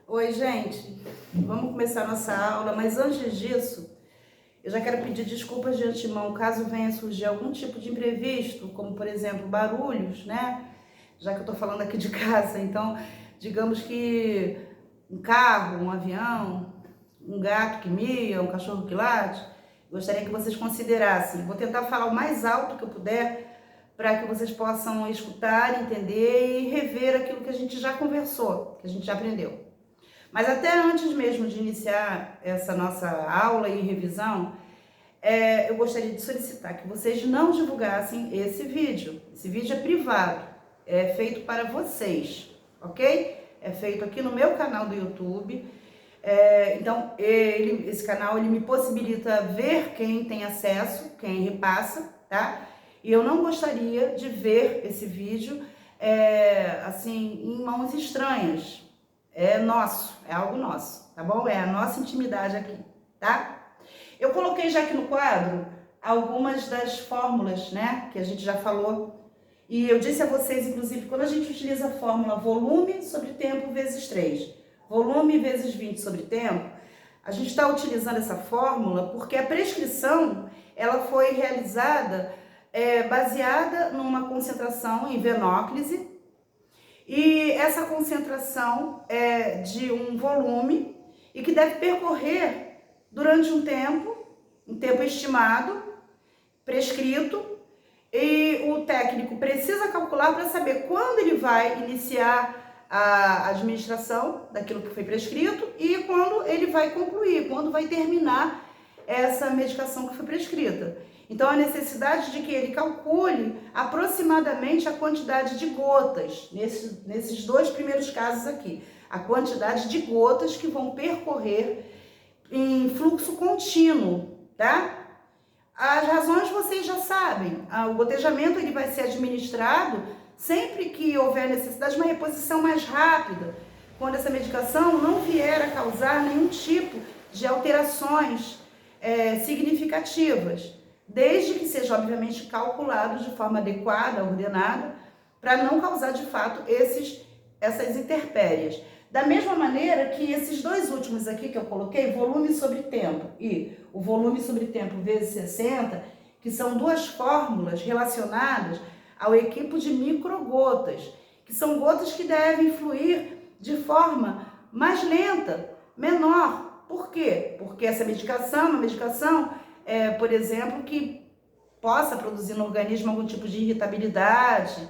Oi, gente. Vamos começar nossa aula, mas antes disso, eu já quero pedir desculpas de antemão, caso venha surgir algum tipo de imprevisto, como por exemplo, barulhos, né? Já que eu tô falando aqui de casa, então, digamos que um carro, um avião, um gato que mia, um cachorro que late, gostaria que vocês considerassem. Vou tentar falar o mais alto que eu puder para que vocês possam escutar, entender e rever aquilo que a gente já conversou, que a gente já aprendeu. Mas até antes mesmo de iniciar essa nossa aula e revisão, eu gostaria de solicitar que vocês não divulgassem esse vídeo. Esse vídeo é privado, é feito para vocês, ok? É feito aqui no meu canal do YouTube. Então, esse canal ele me possibilita ver quem tem acesso, quem repassa, tá? E eu não gostaria de ver esse vídeo assim, em mãos estranhas. É nosso, é algo nosso, tá bom? É a nossa intimidade aqui, tá? Eu coloquei já aqui no quadro algumas das fórmulas, né, que a gente já falou. E eu disse a vocês, inclusive, quando a gente utiliza a fórmula volume sobre tempo vezes 3, volume vezes 20 sobre tempo, a gente está utilizando essa fórmula porque a prescrição ela foi realizada baseada numa concentração em venóclise, e essa concentração é de um volume e que deve percorrer durante um tempo estimado, prescrito, e o técnico precisa calcular para saber quando ele vai iniciar a administração daquilo que foi prescrito e quando ele vai concluir, quando vai terminar essa medicação que foi prescrita. Então, a necessidade de que ele calcule aproximadamente a quantidade de gotas, nesses dois primeiros casos aqui, a quantidade de gotas que vão percorrer em fluxo contínuo, tá? As razões vocês já sabem, o gotejamento ele vai ser administrado sempre que houver necessidade de uma reposição mais rápida, quando essa medicação não vier a causar nenhum tipo de alterações significativas, desde que seja, obviamente, calculado de forma adequada, ordenada, para não causar, de fato, essas intempéries. Da mesma maneira que esses dois últimos aqui que eu coloquei, volume sobre tempo e o volume sobre tempo vezes 60, que são duas fórmulas relacionadas ao equipo de microgotas, que são gotas que devem fluir de forma mais lenta, menor. Por quê? Porque essa medicação é uma medicação, por exemplo, que possa produzir no organismo algum tipo de irritabilidade,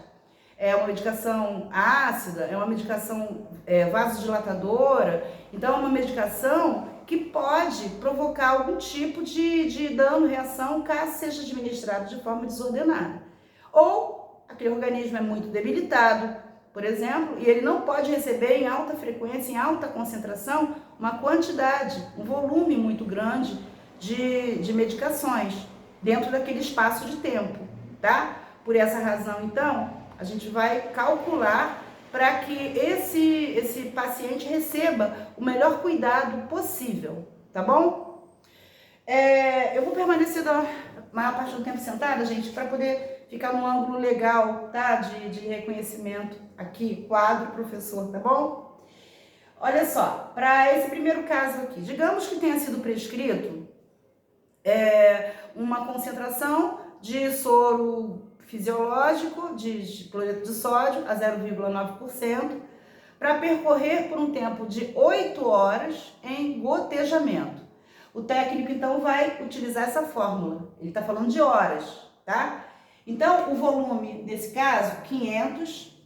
é uma medicação ácida, é uma medicação vasodilatadora, então é uma medicação que pode provocar algum tipo de dano, reação, caso seja administrado de forma desordenada. Ou aquele organismo é muito debilitado, por exemplo, e ele não pode receber em alta frequência, em alta concentração, uma quantidade, um volume muito grande de medicações dentro daquele espaço de tempo, tá? Por essa razão, então, a gente vai calcular para que esse paciente receba o melhor cuidado possível, tá bom? Eu vou permanecer a maior parte do tempo sentada, gente, para poder ficar num ângulo legal, tá? De reconhecimento aqui, quadro, professor, tá bom? Olha só, para esse primeiro caso aqui, digamos que tenha sido prescrito uma concentração de soro fisiológico de cloreto de sódio a 0,9% para percorrer por um tempo de 8 horas em gotejamento. O técnico, então, vai utilizar essa fórmula. Ele está falando de horas, tá? Então, o volume, nesse caso, 500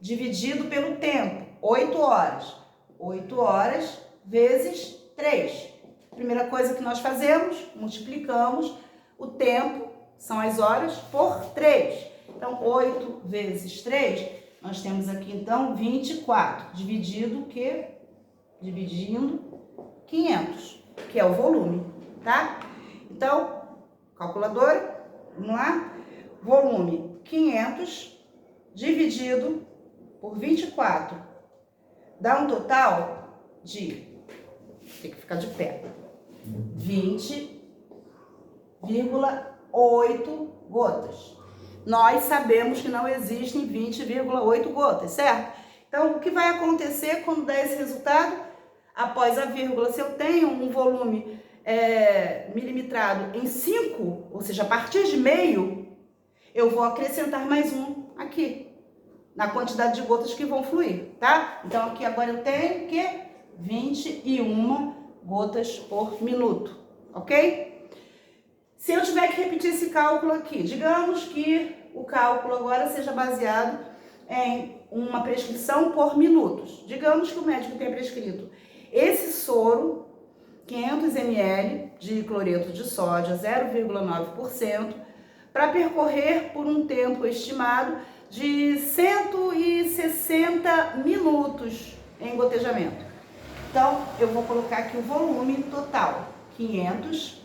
dividido pelo tempo, 8 horas. 8 horas vezes 3. Primeira coisa que nós fazemos, multiplicamos o tempo, são as horas, por 3. Então, 8 vezes 3, nós temos aqui, então, 24, dividindo 500, que é o volume, tá? Então, calculadora, vamos lá? Volume 500 dividido por 24, dá um total de, tem que ficar de pé, 20,8 gotas. Nós sabemos que não existem 20,8 gotas, certo? Então, o que vai acontecer quando der esse resultado? Após a vírgula, se eu tenho um volume milimetrado em 5, ou seja, a partir de meio, eu vou acrescentar mais um aqui, na quantidade de gotas que vão fluir, tá? Então, aqui agora eu tenho que 21 gotas por minuto, ok? Se eu tiver que repetir esse cálculo aqui, digamos que o cálculo agora seja baseado em uma prescrição por minutos. Digamos que o médico tenha prescrito esse soro, 500 ml de cloreto de sódio, 0,9%, para percorrer por um tempo estimado de 160 minutos em gotejamento. Então, eu vou colocar aqui o volume total, 500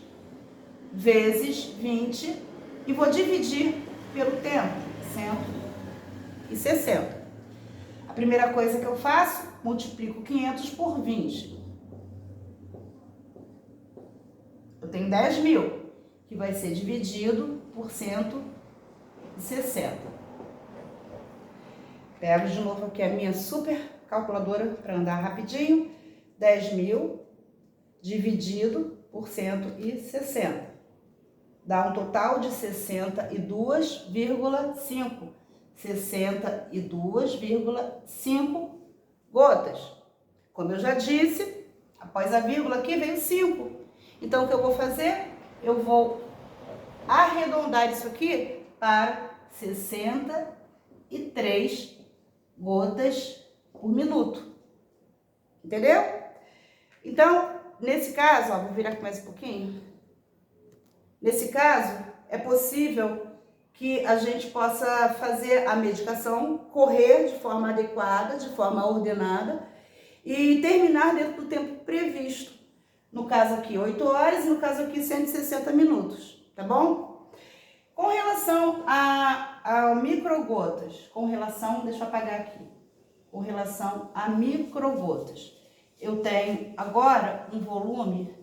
vezes 20, e vou dividir pelo tempo, 160. A primeira coisa que eu faço, multiplico 500 por 20. Eu tenho 10.000, que vai ser dividido por 160. Pego de novo aqui a minha super calculadora para andar rapidinho. 10.000 dividido por 160. Dá um total de 62,5. 62,5 gotas. Como eu já disse, após a vírgula aqui veio 5. Então, o que eu vou fazer? Eu vou arredondar isso aqui para 63 gotas por minuto. Entendeu? Então, nesse caso, ó, vou virar aqui mais um pouquinho. Nesse caso, é possível que a gente possa fazer a medicação correr de forma adequada, de forma ordenada e terminar dentro do tempo previsto. No caso aqui, 8 horas e no caso aqui, 160 minutos, tá bom? Com relação a microgotas, deixa eu apagar aqui, com relação a microgotas, eu tenho agora um volume,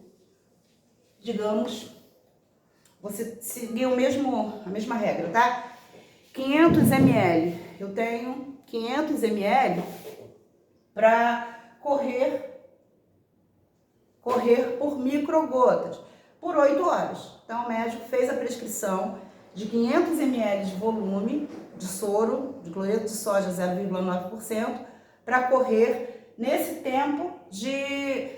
digamos, você seguir a mesma regra, tá? 500 ml, eu tenho 500 ml para correr por microgotas, por 8 horas. Então, o médico fez a prescrição de 500 ml de volume de soro, de cloreto de sódio 0,9%, para correr nesse tempo de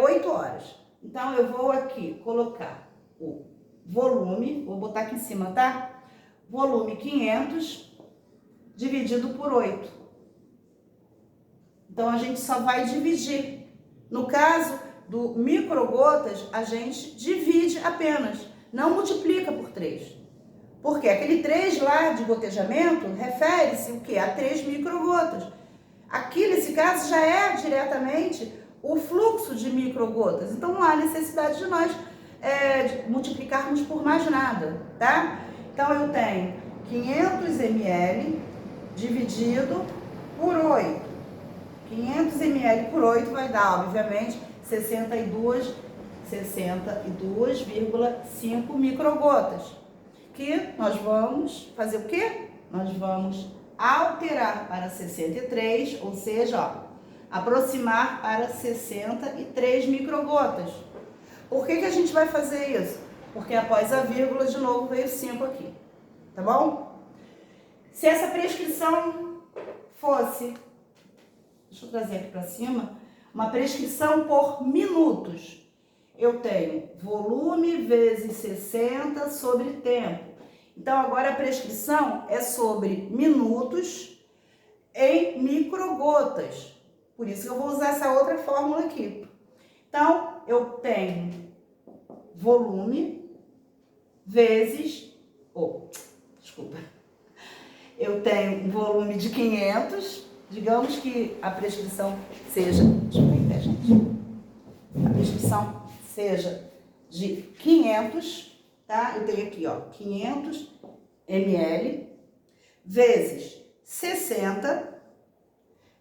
8 horas. Então, eu vou aqui colocar o volume, vou botar aqui em cima, tá? Volume 500 dividido por 8. Então, a gente só vai dividir. No caso do microgotas, a gente divide apenas, não multiplica por 3. Porque aquele 3 lá de gotejamento refere-se o quê? A 3 microgotas. Aqui, nesse caso, já é diretamente o fluxo de microgotas. Então, não há necessidade de nós multiplicarmos por mais nada, tá? Então, eu tenho 500 ml dividido por 8. 500 ml por 8 vai dar, obviamente, 62,5 microgotas. Que nós vamos fazer o quê? Nós vamos alterar para 63, ou seja, ó, aproximar para 63 microgotas. Por que a gente vai fazer isso? Porque após a vírgula, de novo, veio 5 aqui, tá bom? Se essa prescrição fosse, deixa eu trazer aqui para cima, uma prescrição por minutos, eu tenho volume vezes 60 sobre tempo. Então, agora a prescrição é sobre minutos em microgotas. Por isso que eu vou usar essa outra fórmula aqui. Então, eu tenho volume vezes... Eu tenho um volume de 500. Digamos que a prescrição seja... Deixa eu ver aqui, gente. A prescrição seja de 500, tá? Eu tenho aqui, ó, 500 ml vezes 60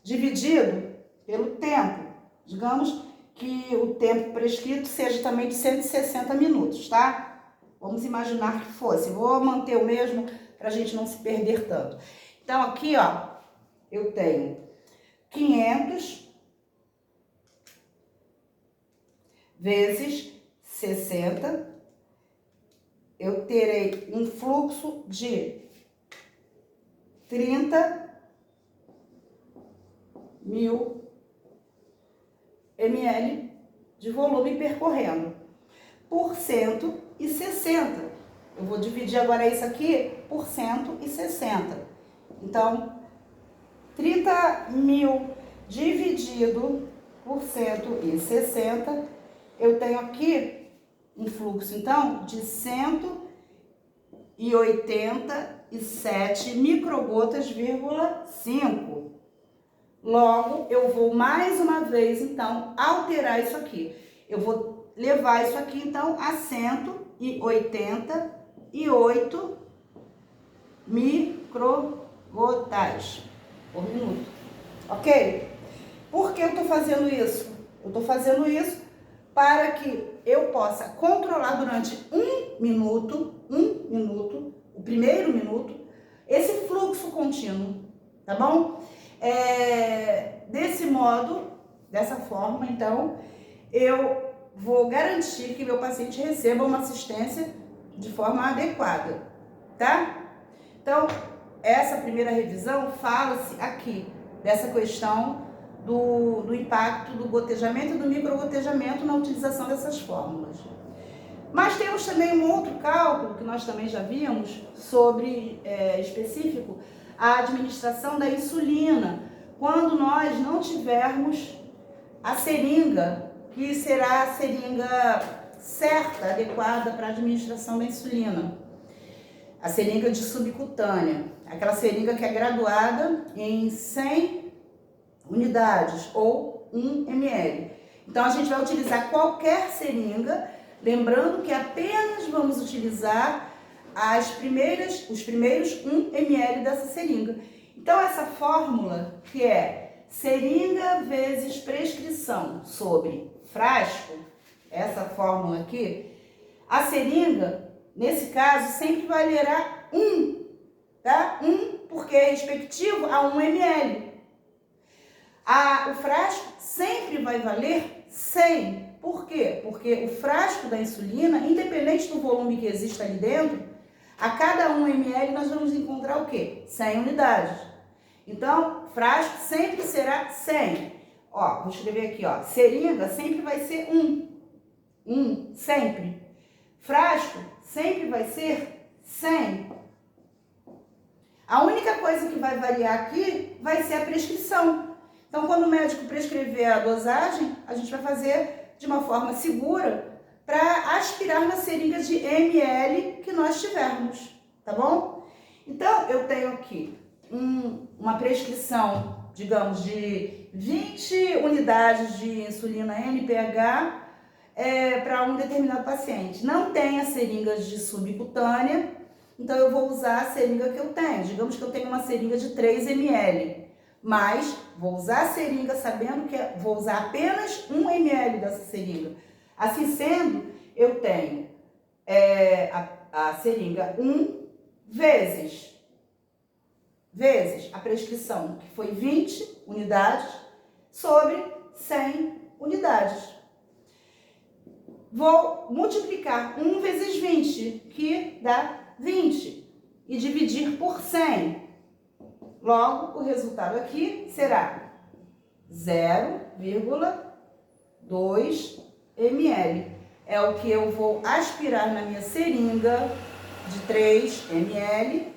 dividido pelo tempo. Digamos que o tempo prescrito seja também de 160 minutos, tá? Vamos imaginar que fosse. Vou manter o mesmo para a gente não se perder tanto. Então, aqui, ó, eu tenho vezes 60, eu terei um fluxo de 30.000 ml de volume percorrendo por 160. Eu vou dividir agora isso aqui por 160. Então, 30.000 dividido por 160, eu tenho aqui um fluxo, então, de 187 microgotas, 5. Logo, eu vou mais uma vez, então, alterar isso aqui. Eu vou levar isso aqui, então, a 188 microgotas por minuto. Ok? Por que eu estou fazendo isso? Eu estou fazendo isso para que eu possa controlar durante um minuto, o primeiro minuto, esse fluxo contínuo, tá bom? Desse modo, dessa forma, então, eu vou garantir que meu paciente receba uma assistência de forma adequada, tá? Então, essa primeira revisão fala-se aqui dessa questão do impacto do gotejamento e do microgotejamento na utilização dessas fórmulas. Mas temos também um outro cálculo que nós também já vimos sobre, específico, a administração da insulina, quando nós não tivermos a seringa, que será a seringa certa, adequada para a administração da insulina. A seringa de subcutânea, aquela seringa que é graduada em 100 unidades ou 1 ml. Então, a gente vai utilizar qualquer seringa, lembrando que apenas vamos utilizar os primeiros 1 ml dessa seringa. Então, essa fórmula, que é seringa vezes prescrição sobre frasco, essa fórmula aqui, a seringa, nesse caso, sempre valerá 1, tá? 1 porque é respectivo a 1 ml. O frasco sempre vai valer 100. Por quê? Porque o frasco da insulina, independente do volume que exista ali dentro, a cada 1 ml nós vamos encontrar o quê? 100 unidades. Então, frasco sempre será 100. Ó, vou escrever aqui, ó. Seringa sempre vai ser 1. 1, sempre. Frasco sempre vai ser 100. A única coisa que vai variar aqui vai ser a prescrição. Então, quando o médico prescrever a dosagem, a gente vai fazer de uma forma segura para aspirar na seringa de ml que nós tivermos, tá bom? Então, eu tenho aqui uma prescrição, digamos, de 20 unidades de insulina NPH para um determinado paciente. Não tem as seringas de subcutânea, então eu vou usar a seringa que eu tenho. Digamos que eu tenho uma seringa de 3 ml, mas vou usar a seringa sabendo que vou usar apenas 1 ml dessa seringa. Assim sendo, eu tenho a seringa 1 vezes a prescrição, que foi 20 unidades, sobre 100 unidades. Vou multiplicar 1 vezes 20, que dá 20, e dividir por 100. Logo, o resultado aqui será 0,2 ml. É o que eu vou aspirar na minha seringa de 3 ml.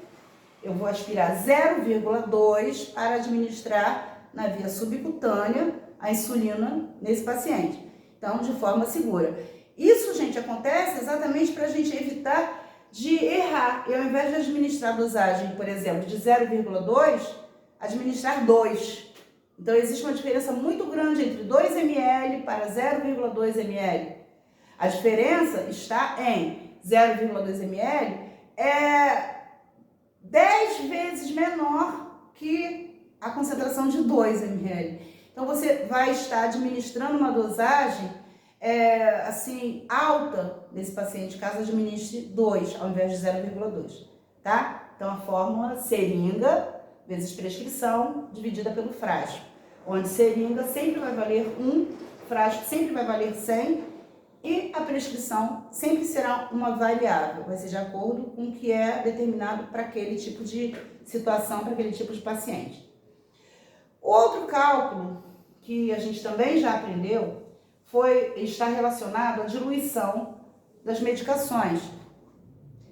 Eu vou aspirar 0,2 para administrar na via subcutânea a insulina nesse paciente. Então, de forma segura. Isso, gente, acontece exatamente para a gente evitar de errar. E ao invés de administrar a dosagem, por exemplo, de 0,2, administrar 2. Então, existe uma diferença muito grande entre 2 ml para 0,2 ml. A diferença está em 0,2 ml é 10 vezes menor que a concentração de 2 ml. Então, você vai estar administrando uma dosagem assim, alta desse paciente, caso administre 2 ao invés de 0,2, tá? Então, a fórmula seringa vezes prescrição dividida pelo frasco, onde seringa sempre vai valer 1, frasco sempre vai valer 100, E a prescrição sempre será uma variável, vai ser de acordo com o que é determinado para aquele tipo de situação, para aquele tipo de paciente. Outro cálculo que a gente também já aprendeu está relacionado à diluição das medicações.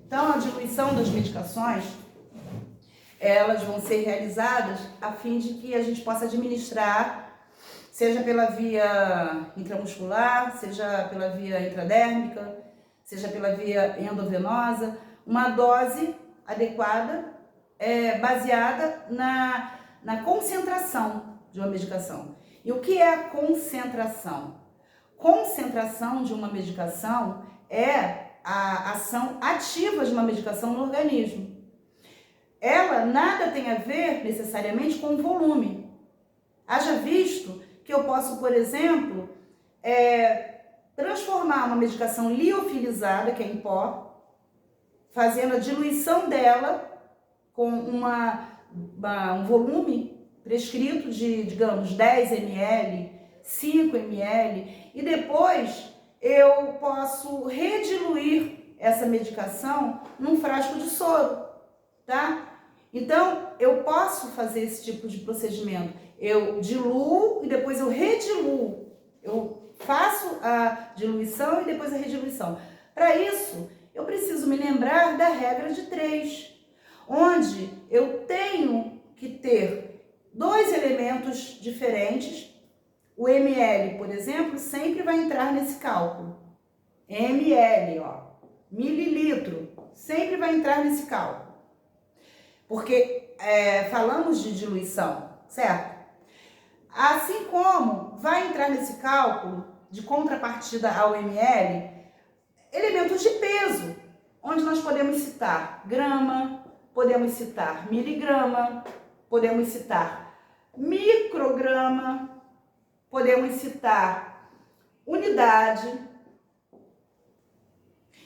Então, a diluição das medicações, elas vão ser realizadas a fim de que a gente possa administrar, seja pela via intramuscular, seja pela via intradérmica, seja pela via endovenosa, uma dose adequada, baseada na concentração de uma medicação. E o que é a concentração? Concentração de uma medicação é a ação ativa de uma medicação no organismo. Ela nada tem a ver necessariamente com o volume. Haja visto que eu posso, por exemplo, transformar uma medicação liofilizada, que é em pó, fazendo a diluição dela com um volume prescrito de, digamos, 10 ml, 5 ml, e depois eu posso rediluir essa medicação num frasco de soro, tá? Então, eu posso fazer esse tipo de procedimento. Eu diluo e depois eu rediluo. Eu faço a diluição e depois a rediluição. Para isso, eu preciso me lembrar da regra de 3, onde eu tenho que ter 2 elementos diferentes. O ml, por exemplo, sempre vai entrar nesse cálculo. ml, mililitro, sempre vai entrar nesse cálculo. Porque falamos de diluição, certo? Assim como vai entrar nesse cálculo de contrapartida ao ml, elementos de peso, onde nós podemos citar grama, podemos citar miligrama, podemos citar micrograma, podemos citar unidade.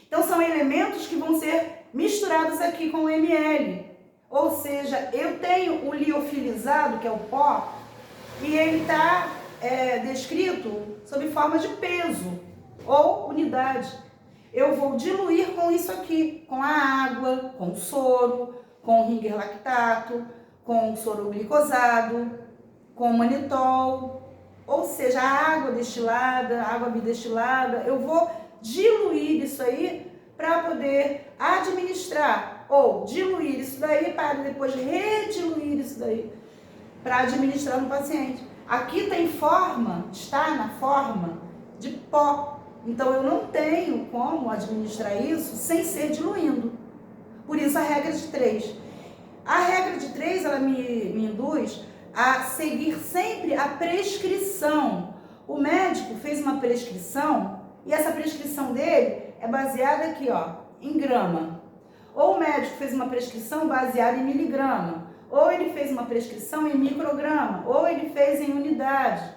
Então, são elementos que vão ser misturados aqui com o ml. Ou seja, eu tenho o liofilizado, que é o pó, e ele está descrito sob forma de peso ou unidade. Eu vou diluir com isso aqui, com a água, com o soro, com o ringer lactato, com o soro glicosado, com o manitol, ou seja, a água destilada, a água bidestilada. Eu vou diluir isso aí para poder administrar, ou diluir isso daí para depois rediluir isso daí para administrar no paciente. Aqui está na forma de pó, então eu não tenho como administrar isso sem ser diluindo. Por isso a regra de 3. A regra de 3, ela me induz a seguir sempre a prescrição. O médico fez uma prescrição e essa prescrição dele é baseada aqui, em grama. Ou o médico fez uma prescrição baseada em miligrama, ou ele fez uma prescrição em micrograma, ou ele fez em unidade.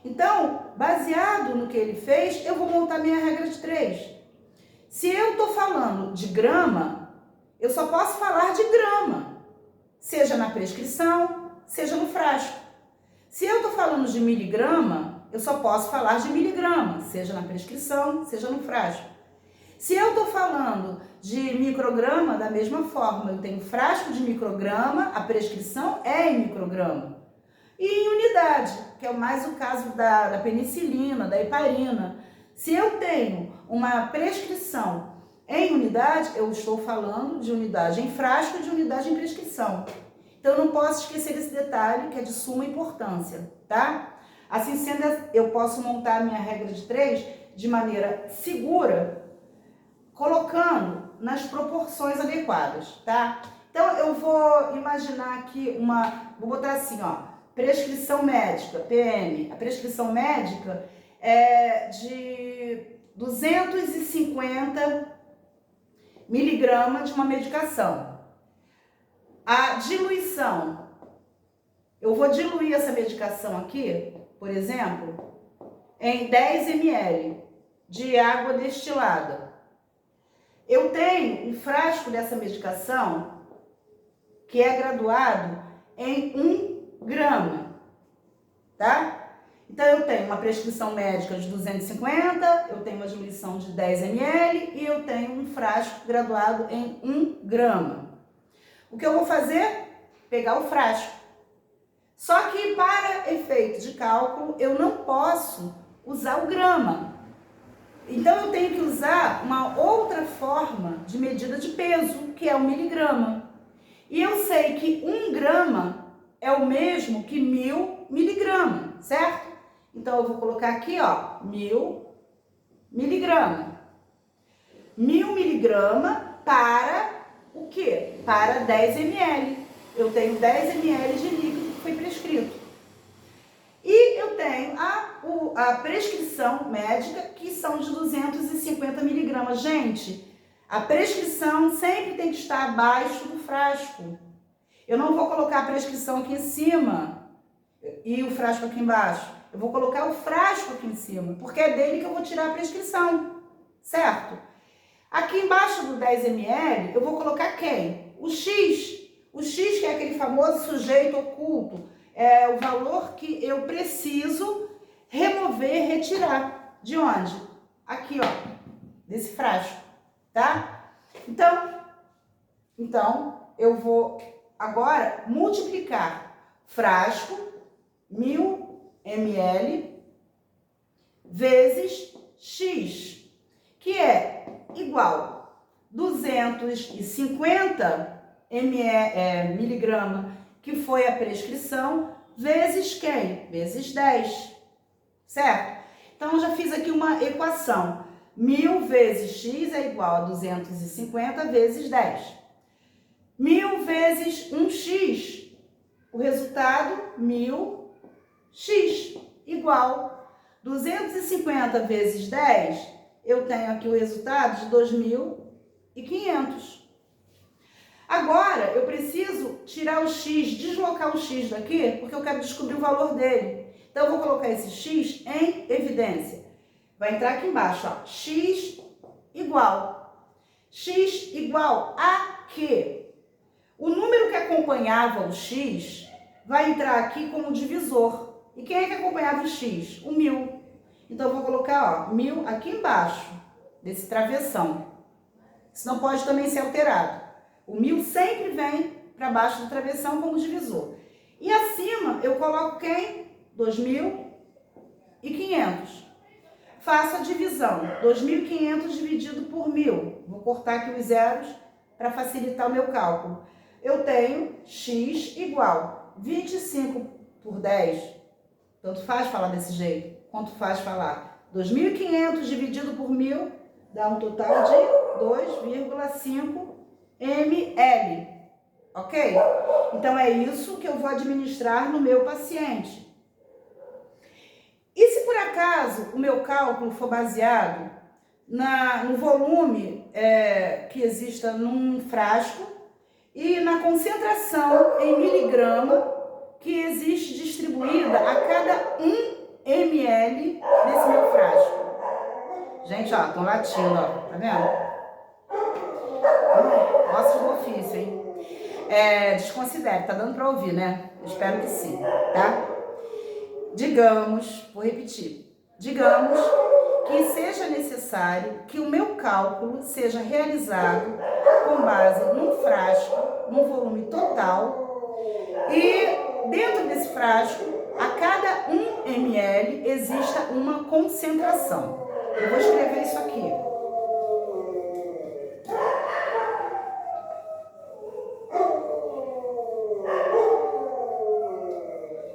Então, baseado no que ele fez, eu vou montar minha regra de 3. Se eu estou falando de grama, eu só posso falar de grama, seja na prescrição, seja no frasco. Se eu estou falando de miligrama, eu só posso falar de miligrama, seja na prescrição, seja no frasco. Se eu estou falando de micrograma, da mesma forma, eu tenho frasco de micrograma, a prescrição é em micrograma. E em unidade, que é mais o caso da penicilina, da heparina. Se eu tenho uma prescrição em unidade, eu estou falando de unidade em frasco e de unidade em prescrição. Então, eu não posso esquecer esse detalhe, que é de suma importância, tá? Assim sendo, eu posso montar a minha regra de 3 de maneira segura, colocando nas proporções adequadas, tá? Então, eu vou imaginar aqui vou botar assim, prescrição médica, PM. A prescrição médica é de 250 miligramas de uma medicação. A diluição, eu vou diluir essa medicação aqui, por exemplo, em 10 ml de água destilada. Eu tenho um frasco dessa medicação que é graduado em 1 grama, tá? Então, eu tenho uma prescrição médica de 250, eu tenho uma diminuição de 10 ml e eu tenho um frasco graduado em 1 grama. O que eu vou fazer? Pegar o frasco. Só que para efeito de cálculo, eu não posso usar o grama. Então, eu tenho que usar uma outra forma de medida de peso, que é o miligrama. E eu sei que 1 grama é o mesmo que 1000 miligramas, certo? Então, eu vou colocar aqui, ó, 1000 miligramas. 1000 miligramas para o quê? Para 10 ml. Eu tenho 10 ml de líquido que foi prescrito. E eu tenho a prescrição médica, que são de 250 miligramas. Gente, a prescrição sempre tem que estar abaixo do frasco. Eu não vou colocar a prescrição aqui em cima e o frasco aqui embaixo. Eu vou colocar o frasco aqui em cima, porque é dele que eu vou tirar a prescrição, certo? Aqui embaixo do 10 ml, eu vou colocar quem? O X. O X, que é aquele famoso sujeito oculto. É o valor que eu preciso remover, retirar. De onde? Aqui, ó, desse frasco, tá? Então, eu vou agora multiplicar frasco, 1000 ml, vezes X, que é igual 250 miligrama, que foi a prescrição, vezes quem? Vezes 10, certo? Então, eu já fiz aqui uma equação. 1000 vezes x é igual a 250 vezes 10. 1000 vezes 1x, o resultado, 1000x, igual 250 vezes 10, eu tenho aqui o resultado de 2500. Agora, eu preciso tirar o x, deslocar o x daqui, porque eu quero descobrir o valor dele. Então, eu vou colocar esse x em evidência. Vai entrar aqui embaixo, ó, x igual a quê? O número que acompanhava o x vai entrar aqui como divisor. E quem é que acompanhava o x? O 1000. Então, eu vou colocar, ó, 1000 aqui embaixo, desse travessão. Isso não pode também ser alterado. O 1000 sempre vem para baixo do travessão como divisor. E acima eu coloco quem? 2500. Faço a divisão. 2500 dividido por 1000. Vou cortar aqui os zeros para facilitar o meu cálculo. Eu tenho x igual 25 por 10. Tanto faz falar desse jeito, quanto faz falar. 2500 dividido por 1000 dá um total de 2,5 ml, ok? Então, é isso que eu vou administrar no meu paciente. E se por acaso o meu cálculo for baseado no volume que exista num frasco e na concentração em miligrama que existe distribuída a cada 1 ml desse meu frasco. Gente, ó, tô latindo, ó, tá vendo? Nossa, do ofício, hein? Desconsidere, tá dando pra ouvir, né? Eu espero que sim, tá? Digamos, vou repetir, digamos que seja necessário que o meu cálculo seja realizado com base num frasco, num volume total, e dentro desse frasco, a cada 1 ml, exista uma concentração. Eu vou escrever isso aqui.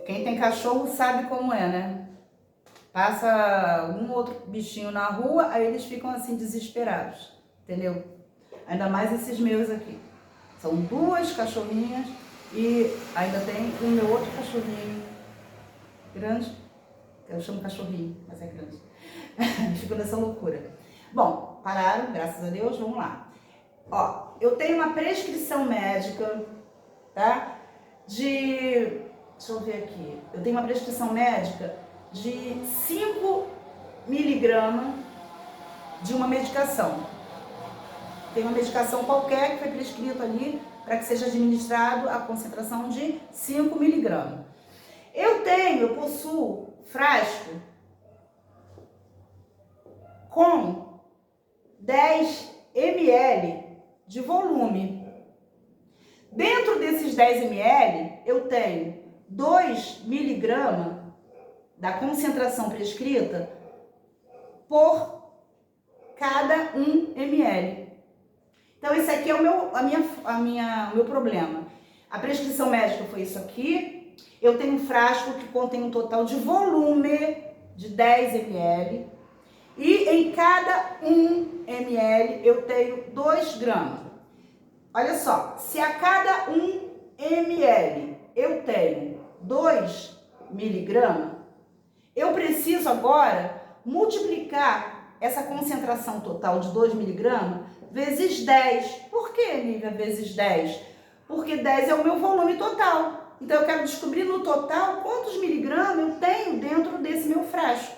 Quem tem cachorro sabe como é, né? Passa um outro bichinho na rua, aí eles ficam assim desesperados, entendeu? Ainda mais esses meus aqui. São 2 cachorrinhas e ainda tem o meu outro cachorrinho grande. Eu chamo cachorrinho, mas é grande. Ficou nessa loucura. Bom, pararam, graças a Deus, vamos lá. Ó, eu tenho uma prescrição médica, tá? Deixa eu ver aqui. Eu tenho uma prescrição médica de 5 miligramas de uma medicação. Tem uma medicação qualquer que foi prescrito ali para que seja administrado a concentração de 5 miligramas. Eu possuo frasco com 10 ml de volume. Dentro desses 10 ml, eu tenho 2 miligramas da concentração prescrita por cada 1 ml. Então, esse aqui é o meu problema. A prescrição médica foi isso aqui. Eu tenho um frasco que contém um total de volume de 10 ml. E em cada 1 ml eu tenho 2 gramas. Olha só, se a cada 1 ml eu tenho 2 miligramas, eu preciso agora multiplicar essa concentração total de 2 miligramas vezes 10. Por que, Lívia, vezes 10? Porque 10 é o meu volume total. Então, eu quero descobrir no total quantos miligramas eu tenho dentro desse meu frasco.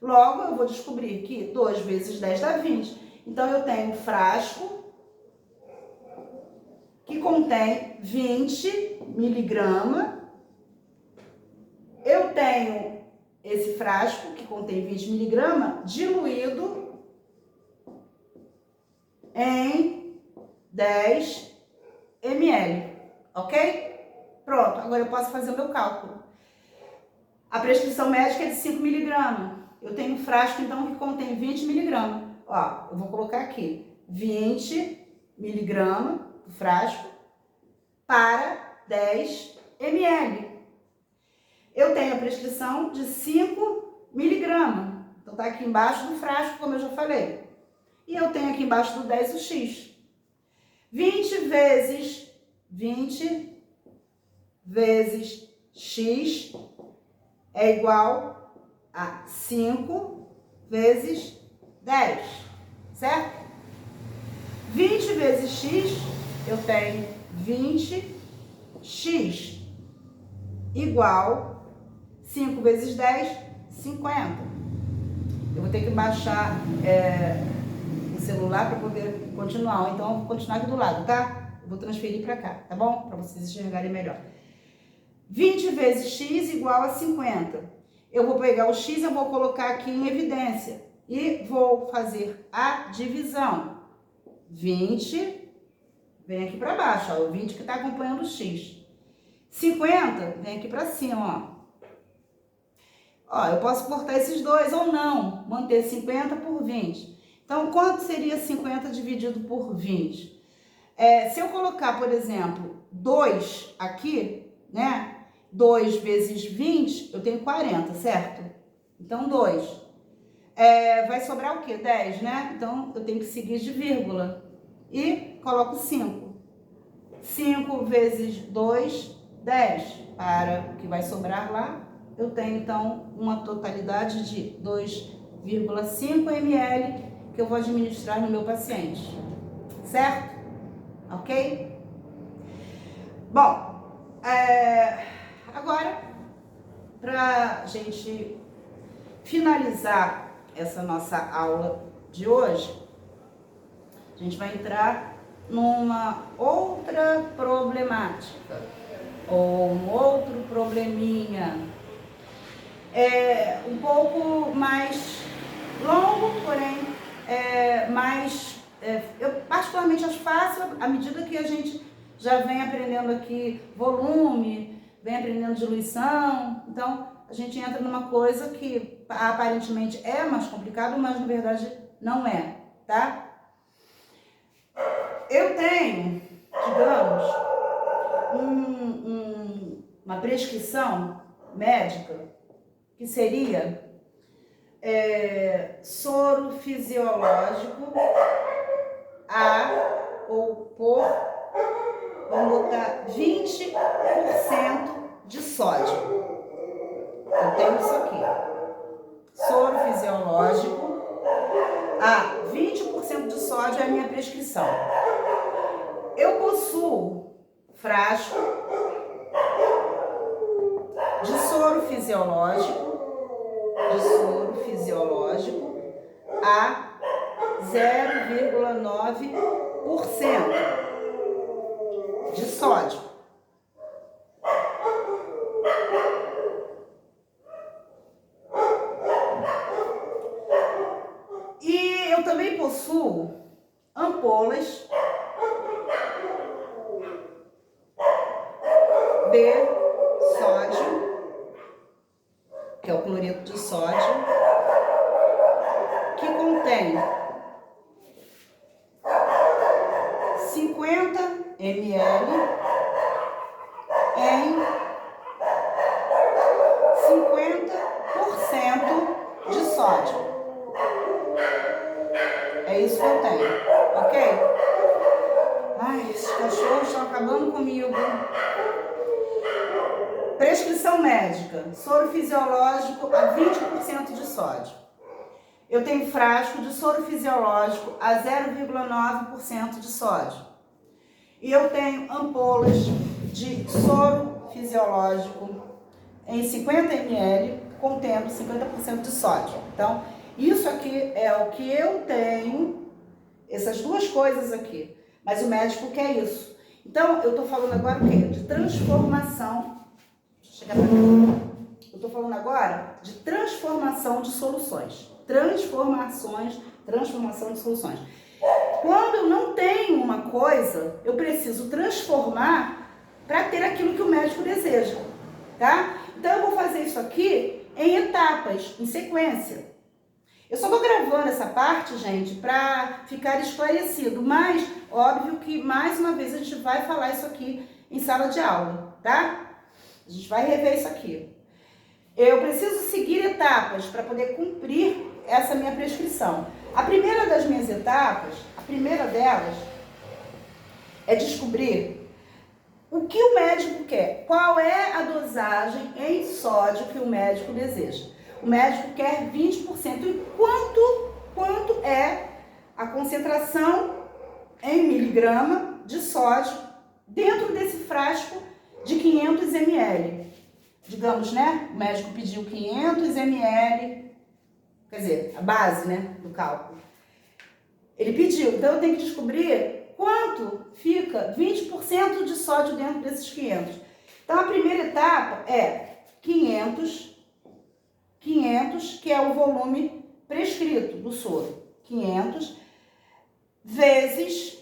Logo, eu vou descobrir que 2 vezes 10 dá 20. Então, eu tenho um frasco que contém 20 miligramas. Eu tenho esse frasco que contém 20 miligramas diluído em 10 ml, ok? Pronto, agora eu posso fazer o meu cálculo. A prescrição médica é de 5 miligramas. Eu tenho um frasco, então, que contém 20 miligramas. Ó, eu vou colocar aqui 20 miligramas do frasco para 10 ml. Eu tenho a prescrição de 5 miligramas. Então, tá aqui embaixo do frasco, como eu já falei. E eu tenho aqui embaixo do 10 o X. 20 vezes X é igual a 5 vezes 10, certo? 20 vezes X, eu tenho 20X igual 5 vezes 10, 50. Eu vou ter que baixar o celular para poder continuar, então eu vou continuar aqui do lado, tá? Eu vou transferir para cá, tá bom? Para vocês enxergarem melhor. 20 vezes X igual a 50. Eu vou pegar o X, eu vou colocar aqui em evidência e vou fazer a divisão. 20, vem aqui para baixo, ó, o 20 que está acompanhando o X. 50, vem aqui para cima, ó. Eu posso cortar esses dois ou não, manter 50 por 20. Então, quanto seria 50 dividido por 20? Se eu colocar, por exemplo, 2 aqui, né? 2 vezes 20, eu tenho 40, certo? Então, 2. Vai sobrar o quê? 10, né? Então, eu tenho que seguir de vírgula. E coloco 5. 5 vezes 2, 10. Para o que vai sobrar lá, eu tenho, então, uma totalidade de 2,5 ml que eu vou administrar no meu paciente. Certo? Ok? Bom, agora, para a gente finalizar essa nossa aula de hoje, a gente vai entrar numa outra problemática, ou um outro probleminha, um pouco mais longo, porém eu particularmente acho fácil à medida que a gente já vem aprendendo aqui volume, vem aprendendo diluição. Então a gente entra numa coisa que aparentemente é mais complicado, mas na verdade não é, tá? Eu tenho, digamos, uma prescrição médica que seria soro fisiológico ou por, vamos botar 20% de sódio. Eu tenho isso aqui. Soro fisiológico a 20% de sódio é a minha prescrição. Eu possuo frasco de soro fisiológico a 0,9% de sódio. possuo ampolas de sódio, que é o cloreto de sódio, que contém 50 ml em 50% de sódio. É isso que eu tenho, ok? Ai, esses cachorros estão acabando comigo. Prescrição médica, soro fisiológico a 20% de sódio. Eu tenho frasco de soro fisiológico a 0,9% de sódio. E eu tenho ampolas de soro fisiológico em 50 ml, contendo 50% de sódio. Então, isso aqui é o que eu tenho, essas duas coisas aqui. Mas o médico quer isso. Então, eu tô falando agora o quê? De transformação. Deixa eu chegar pra cá. Eu tô falando agora de transformação de soluções. Transformação de soluções. Quando eu não tenho uma coisa, eu preciso transformar para ter aquilo que o médico deseja, tá? Então, eu vou fazer isso aqui em etapas, em sequência. Eu só tô gravando essa parte, gente, para ficar esclarecido, mas óbvio que mais uma vez a gente vai falar isso aqui em sala de aula, tá? A gente vai rever isso aqui. Eu preciso seguir etapas para poder cumprir essa minha prescrição. A primeira das minhas etapas, a primeira delas, é descobrir o que o médico quer. Qual é a dosagem em sódio que o médico deseja? O médico quer 20%. E quanto é a concentração em miligrama de sódio dentro desse frasco de 500 ml? Digamos, né? O médico pediu 500 ml, quer dizer, a base, né, do cálculo. Ele pediu, então eu tenho que descobrir quanto fica 20% de sódio dentro desses 500. Então a primeira etapa é 500, que é o volume prescrito do soro. 500 vezes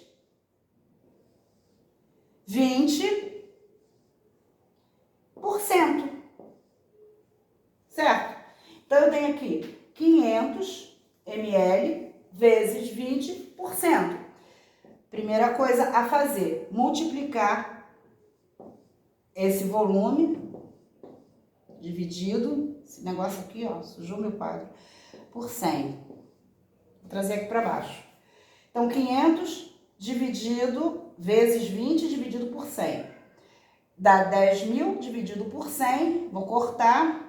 20%. Certo? Então, eu tenho aqui 500 ml vezes 20%. Primeira coisa a fazer, multiplicar esse volume dividido, esse negócio aqui, ó, sujou meu quadro, por 100. Vou trazer aqui para baixo. Então, 500 dividido vezes 20 dividido por 100. Dá 10.000 dividido por 100, vou cortar.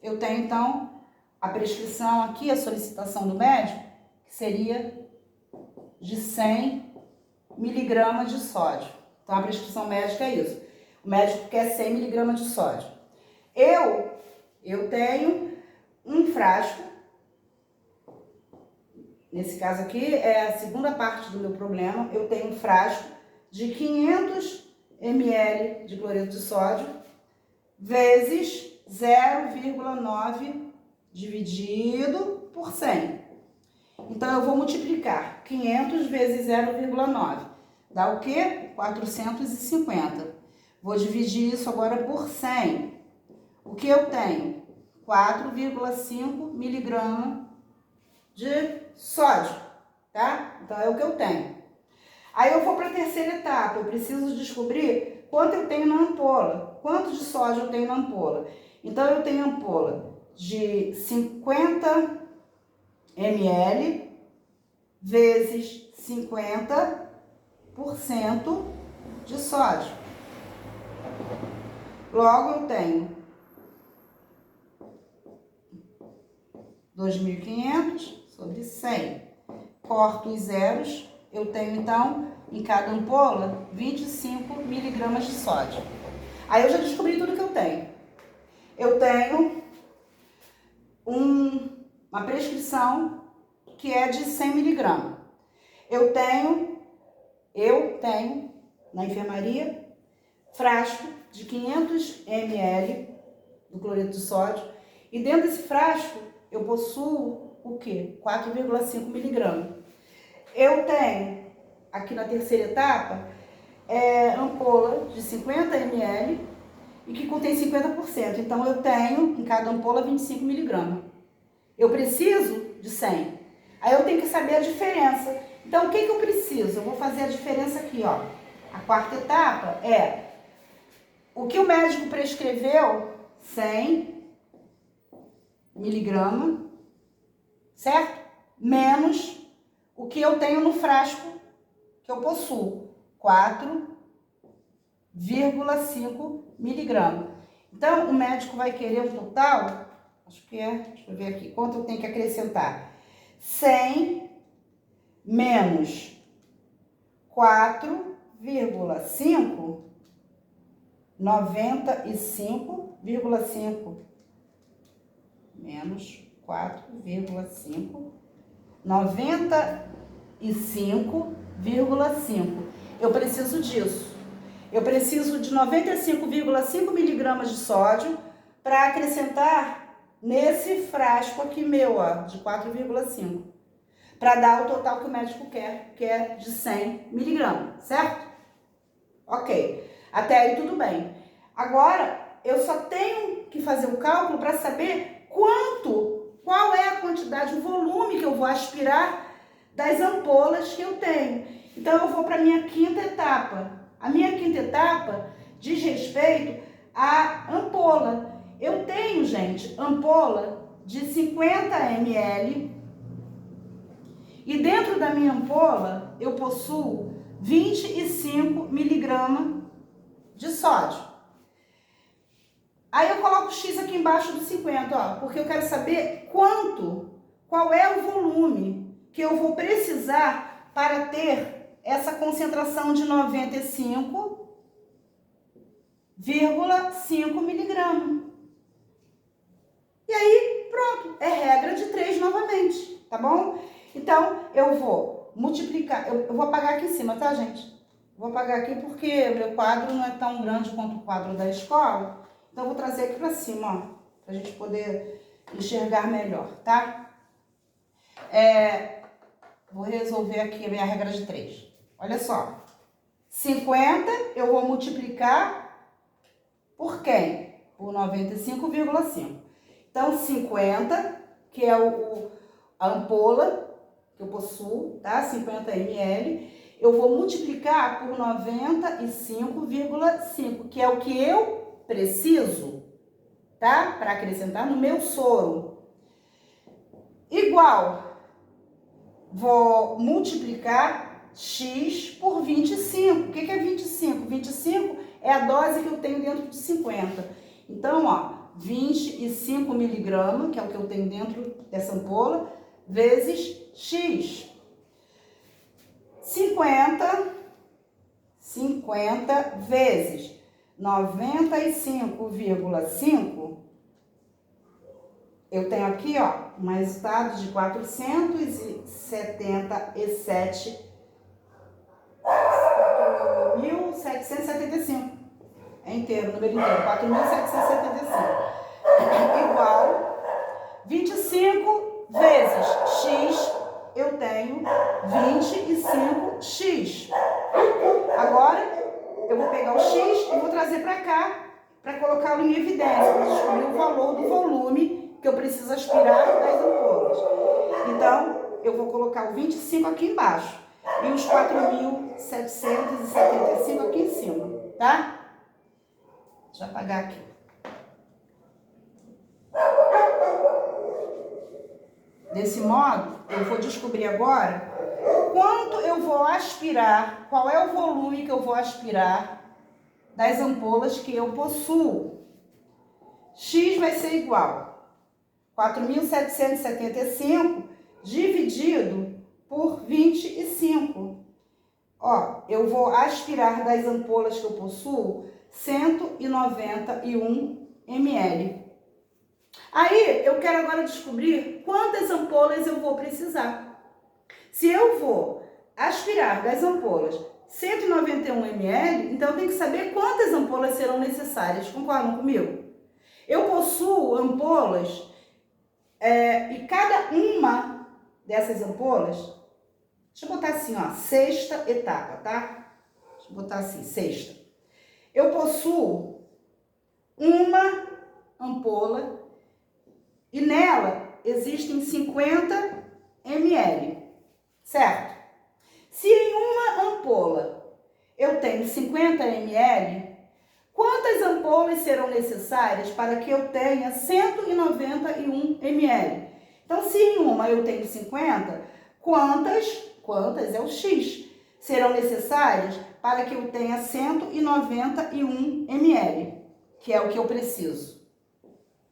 Eu tenho, então, a prescrição aqui, a solicitação do médico, que seria de 100 miligramas de sódio. Então, a prescrição médica é isso. O médico quer 100 miligramas de sódio. Eu tenho um frasco, nesse caso aqui é a segunda parte do meu problema, eu tenho um frasco de 500 ml de cloreto de sódio, vezes 0,9 dividido por 100. Então, eu vou multiplicar 500 vezes 0,9. Dá o quê? 450. Vou dividir isso agora por 100. O que eu tenho? 4,5 miligramas de sódio, tá? Então, é o que eu tenho. Aí, eu vou para a terceira etapa. Eu preciso descobrir quanto eu tenho na ampola. Quanto de sódio eu tenho na ampola? Então, eu tenho ampola de 50 ml vezes 50% de sódio. Logo, eu tenho 2.500 sobre 100. Corto os zeros. Eu tenho, então, em cada ampola, 25 miligramas de sódio. Aí, eu já descobri tudo que eu tenho. Eu tenho uma prescrição que é de 100 miligramas. Eu tenho na enfermaria frasco de 500 ml do cloreto de sódio e dentro desse frasco eu possuo o quê? 4,5 miligramas. eu tenho, aqui na terceira etapa, ampola de 50 ml e que contém 50%. Então, eu tenho em cada ampola 25 miligramas. Eu preciso de 100. Aí eu tenho que saber a diferença. Então, o que eu preciso? Eu vou fazer a diferença aqui, ó. A quarta etapa é o que o médico prescreveu, 100 miligramas, certo? Menos o que eu tenho no frasco que eu possuo, 4,5 miligramas. Então, o médico vai querer um total, acho que deixa eu ver aqui, quanto eu tenho que acrescentar? 100 menos 4,5, 95,5 menos 4,5, 95,5. Eu preciso disso. Eu preciso de 95,5 miligramas de sódio para acrescentar nesse frasco aqui meu, ó, de 4,5. Para dar o total que o médico quer, que é de 100 miligramas, certo? Ok. Até aí tudo bem. Agora, eu só tenho que fazer o cálculo para saber qual é a quantidade, o volume que eu vou aspirar das ampolas que eu tenho. Então, eu vou para a minha quinta etapa. A minha quinta etapa diz respeito à ampola. Eu tenho, gente, ampola de 50 ml e dentro da minha ampola eu possuo 25 miligramas de sódio. Aí eu coloco X aqui embaixo do 50, ó, porque eu quero saber qual é o volume que eu vou precisar para ter essa concentração de 95,5 miligramas. E aí, pronto, é regra de 3 novamente, tá bom? Então, eu vou multiplicar, eu vou apagar aqui em cima, tá, gente? Vou apagar aqui porque o meu quadro não é tão grande quanto o quadro da escola. Então, eu vou trazer aqui pra cima, ó, pra gente poder enxergar melhor, tá? Vou resolver aqui a minha regra de 3. Olha só. 50 eu vou multiplicar por quem? Por 95,5. Então, 50, que é a ampola que eu possuo, tá? 50 ml. Eu vou multiplicar por 95,5, que é o que eu preciso, tá? Para acrescentar no meu soro. Igual, vou multiplicar X por 25. O que é 25? 25 é a dose que eu tenho dentro de 50. Então, ó, 25 miligramas, que é o que eu tenho dentro dessa ampola, vezes X. 50 vezes 95,5, eu tenho aqui, ó, um resultado de 4.775. É inteiro, número inteiro, 4.775. Igual 25 vezes X, eu tenho 25x. Agora, eu vou pegar o X e vou trazer para cá, para colocá-lo em evidência, para descobrir o valor do volume que eu preciso aspirar das ampolas. Então, eu vou colocar o 25 aqui embaixo e os 4.775 aqui em cima, tá? Deixa eu apagar aqui. Desse modo, eu vou descobrir agora quanto eu vou aspirar, qual é o volume que eu vou aspirar das ampolas que eu possuo. X vai ser igual a 4.775 dividido por 25. Ó, eu vou aspirar das ampolas que eu possuo 191 ml. Aí, eu quero agora descobrir quantas ampolas eu vou precisar. Se eu vou aspirar das ampolas 191 ml, então eu tenho que saber quantas ampolas serão necessárias. Concordam comigo? Eu possuo ampolas e cada uma dessas ampolas deixa eu botar assim, ó, sexta etapa, tá? Deixa eu botar assim, sexta. Eu possuo uma ampola e nela existem 50 ml, certo? Se em uma ampola eu tenho 50 ml, quantas ampolas serão necessárias para que eu tenha 191 ml? Então, se em uma eu tenho 50, quantas é o X, serão necessárias para que eu tenha 191 ml, que é o que eu preciso.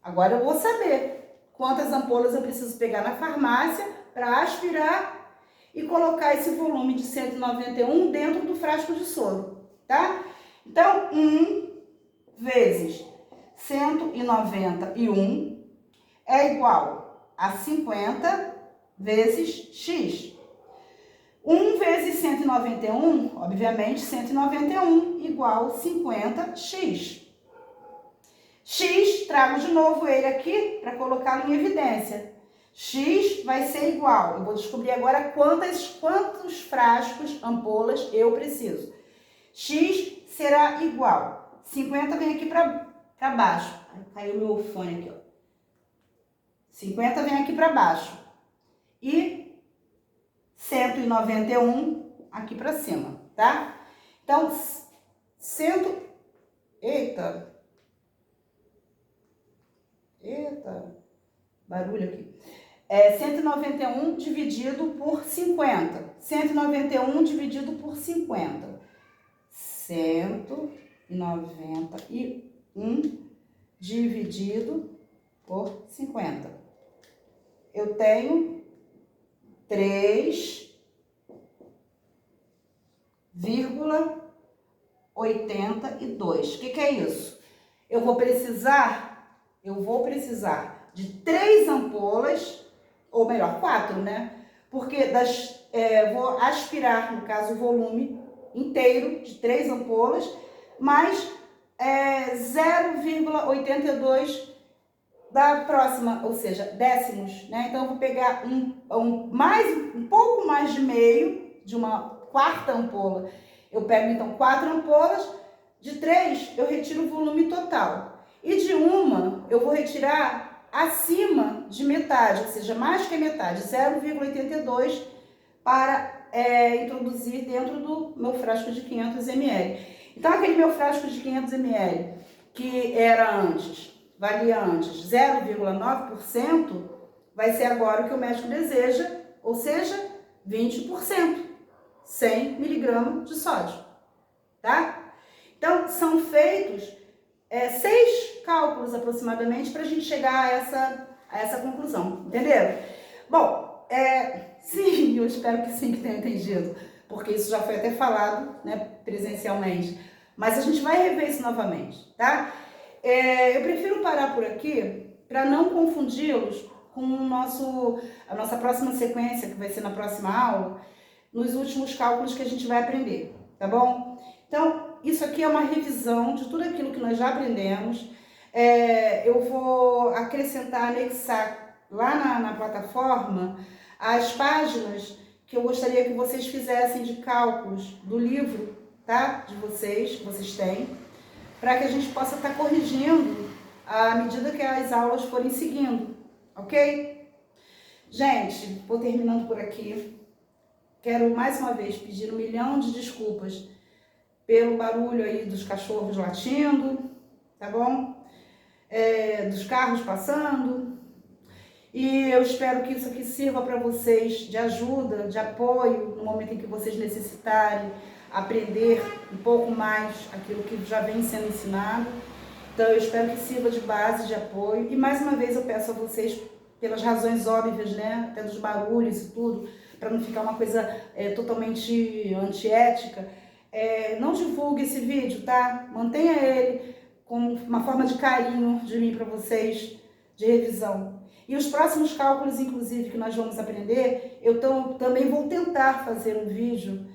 Agora eu vou saber quantas ampolas eu preciso pegar na farmácia para aspirar e colocar esse volume de 191 dentro do frasco de soro, tá? Então, 1 vezes 191 é igual a 50 vezes X. 1 vezes 191, obviamente, 191 igual 50x. X, trago de novo ele aqui para colocá-lo em evidência. X vai ser igual, eu vou descobrir agora quantos frascos, ampolas eu preciso. X será igual, 50 vem aqui para baixo. Ai, caiu meu fone aqui, ó. 50 vem aqui para baixo. E 191 aqui para cima, tá? Então, Eita, barulho aqui. 191 dividido por 50. 191 dividido por 50. 191 dividido por 50. Eu tenho 3,82. O que é isso? Eu vou precisar de 3 ampolas, ou melhor, 4, né? Porque vou aspirar, no caso, o volume inteiro de 3 ampolas, mais 0,82 da próxima, ou seja, décimos, né? Então, eu vou pegar um pouco mais de meio de uma quarta ampola. Eu pego, então, 4 ampolas, de 3 eu retiro o volume total. E de uma, eu vou retirar acima de metade, ou seja, mais que a metade, 0,82 para introduzir dentro do meu frasco de 500 ml. Então, aquele meu frasco de 500 ml, que valia antes 0,9%, vai ser agora o que o médico deseja, ou seja, 20%, 100 miligramas de sódio, tá? Então, são feitos 6 cálculos aproximadamente para a gente chegar a essa conclusão, entenderam? Bom, sim, eu espero que sim, que tenham entendido, porque isso já foi até falado, né, presencialmente, mas a gente vai rever isso novamente, tá? Eu prefiro parar por aqui para não confundi-los com a nossa próxima sequência, que vai ser na próxima aula, nos últimos cálculos que a gente vai aprender, tá bom? Então, isso aqui é uma revisão de tudo aquilo que nós já aprendemos. Eu vou acrescentar, anexar lá na plataforma as páginas que eu gostaria que vocês fizessem de cálculos do livro, tá? De vocês, que vocês têm, para que a gente possa estar corrigindo à medida que as aulas forem seguindo, ok? Gente, vou terminando por aqui. Quero mais uma vez pedir 1 milhão de desculpas pelo barulho aí dos cachorros latindo, tá bom? Dos carros passando. E eu espero que isso aqui sirva para vocês de ajuda, de apoio, no momento em que vocês necessitarem aprender um pouco mais aquilo que já vem sendo ensinado. Então, eu espero que sirva de base, de apoio. E, mais uma vez, eu peço a vocês, pelas razões óbvias, né, até dos barulhos e tudo, para não ficar uma coisa totalmente antiética, não divulgue esse vídeo, tá? Mantenha ele como uma forma de carinho de mim para vocês, de revisão. E os próximos cálculos, inclusive, que nós vamos aprender, eu também vou tentar fazer um vídeo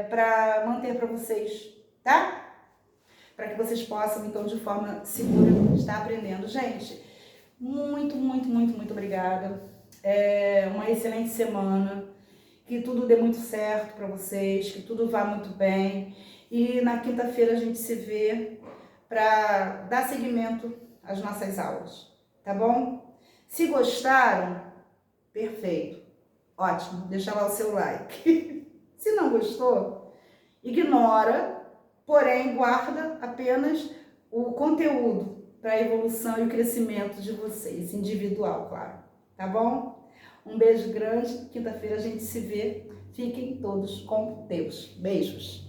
para manter para vocês, tá? Para que vocês possam, então, de forma segura, estar aprendendo. Gente, muito, muito, muito, muito obrigada. Uma excelente semana. que tudo dê muito certo para vocês, que tudo vá muito bem. E na quinta-feira a gente se vê para dar seguimento às nossas aulas, tá bom? Se gostaram, perfeito, ótimo, deixa lá o seu like. Se não gostou, ignora, porém guarda apenas o conteúdo para a evolução e o crescimento de vocês, individual, claro, tá bom? Um beijo grande, quinta-feira a gente se vê, fiquem todos com Deus, beijos!